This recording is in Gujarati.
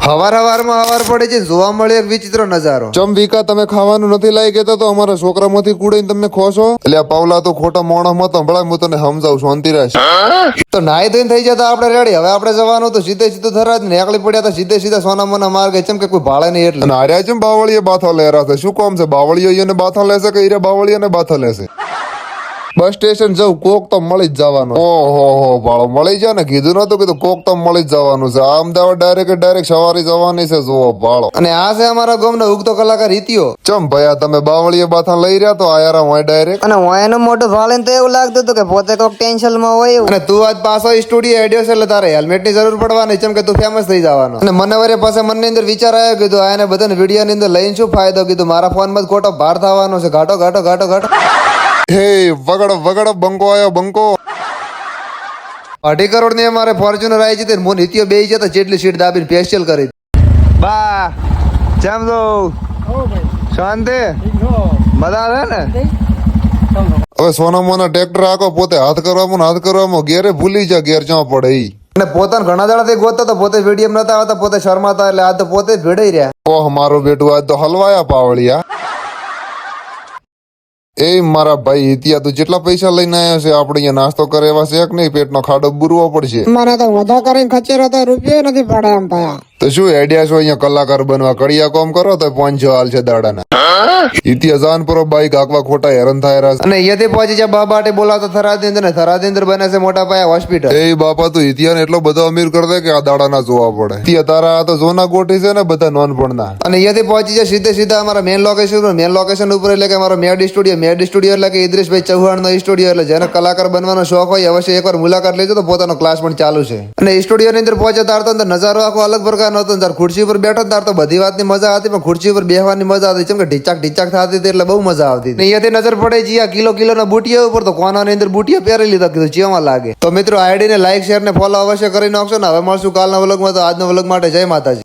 હવાર પડે છે, જોવા મળે એક વિચિત્ર નજારો. ચમ વિકા, તમે ખાવાનું નથી લાવી કેતા તો અમારા છોકરામાંથી કુડીને તમે ખોશો? એટલે આ પાવલા તો ખોટા મોણા મત સંભળાય, હું તને સમજાવું શાંતિ રાખ. તો નાઈ ધોઈને થઈ જતા આપણે રેડી. હવે આપણે જવાનું તો સીધું થરાજ ને એકલી પડ્યા તો સીધા સોના મોના માર્ગે, ચમ કે કોઈ ભાળે નહીં એટલે. અને હાર્યા છે બાવળીએ બાથા લેરા છે, શું કામ છે? બાવળીઓ ને બાથા લેશે કે ઈરે બાવળીઓને બાથા લેશે? બસ સ્ટેશન જવું, કોક તો મળી જ જવાનું. ઓહો હો ભાળો મળી જાય ને, કીધું નતું કીધું કોક તો મળી જ જવાનું છે. અમદાવાદ ડાયરેક્ટ સવારી જવાની છે, જુઓ ભાળો. અને આ છે અમારા ગામનો ઉગતો કલાકાર રીતિયો. ચમ ભયા તમે બાવળીએ બાથા લઈ રહ્યા તો આયારા હોય ડાયરેક્ટ. અને હું એનું મોટું ભાળે તો એવું લાગતું હતું કે પોતે કોઈક ટેન્શન માં હોય એવું. અને તું આજ પાછો સ્ટુડિયો એડ્યો છે એટલે તારે હેલ્મેટ ની જરૂર પડવાની, ચમ કે તું ફેમસ થઈ જવાનો. અને મને વરે પાસે મનની અંદર વિચાર આવ્યો, કીધું આને બધાને વિડીયો ની અંદર લઈને શું ફાયદો? કીધું મારા ફોન માં ખોટો ભાર થવાનો છે, ઘાટો. હે વગડ બંકો આયો બંકો. 2.5 કરોડ ની અમારે ફોર્ચ્યુનર આવી જતી, હું નીતિયો બે જતા જેટલી સીટ દાબીને સ્પેશિયલ કરી. બા જેમ તો શાંતિ મજા આવે ને. હવે સોના મોના ટ્રેક્ટર આખો પોતે હાથ કરવામાં ઘેરે ભૂલી જા, ઘેર ચા પડે ઈ. અને પોતાને ઘણા દાડાથી ગોતતા તો પોતે વિડીયો નતા આવતા, પોતે શરમાતા, એટલે આ તો પોતે જ ભેડાઈ રહ્યા. ઓહ મારો બેટું આજ તો હલવાયા પાવળિયા. એ મારા ભાઈ હિતિયા, તું જેટલા પૈસા લઈને આવ્યો છે? આપણે અહીંયા નાસ્તો કરે એવા છે કે નહીં? પેટનો ખાડો બુરવો પડશે. મને તો વધા કરીને ખચેરો તો રૂપિયો નથી પડે એમ ભયા. તો શું આઈડિયા છો અહીંયા કલાકાર બનવા? કડિયા કોમ કરો તો 500 હાલ છે દાડાના. હિતિયા જાન પર બાઈક હાંકવા ખોટા હેરાન થાય રહ્યા. અને અહીંયાથી પહોંચી જાય બાબાટે બોલાવતા થરાદ ને થરાદ અંદર બને છે મોટા પાયા હોસ્પિટલ. એ બાપા તું હિતિયા ને એટલો બધો અમીર કરી દે કે આ દાડાના જોવા પડે. હિતિયા તારા આ તો જોના ગોઠી છે ને બધા નોનપણના. અને અહીંયાથી પહોંચી જાય સીધા અમારા મેન લોકેશન ઉપર, એટલે કે અમારો મેડ સ્ટુડિયો એટલે કે ઇદ્રીશભાઈ ચૌહાણ નો સ્ટુડિયો. એટલે જેને કલાકાર બનવાનો શોખ હોય અવશ્ય એકવાર મુલાકાત લેજો, તો પોતાનો ક્લાસ પણ ચાલુ છે. અને સ્ટુડિયો ની અંદર પહોંચે તાર તો નજારો આખો અલગ પ્રકારનો હતો. તાર ખુરશી ઉપર બેઠો તાર તો બધી વાતની મજા હતી, પણ ખુરશી ઉપર બેહવાની મજા હતી, ચમ કે ઢીચાક થતી હતી, એટલે બહુ મજા આવતી. અહીંયાથી નજર પડે છે આ કિલો ના બુટિયા ઉપર, તો કોનાની અંદર બુટિયા પહેરી લીધા, કીધું ચેમાં લાગે. તો મિત્રો આઈડી ને લાઈક શેર ને ફોલો અવશ્ય કરી નાખશો ને. હવે મળશું કાલના વ્લોગમાં. તો આજના વ્લોગ માટે જય માતાજી.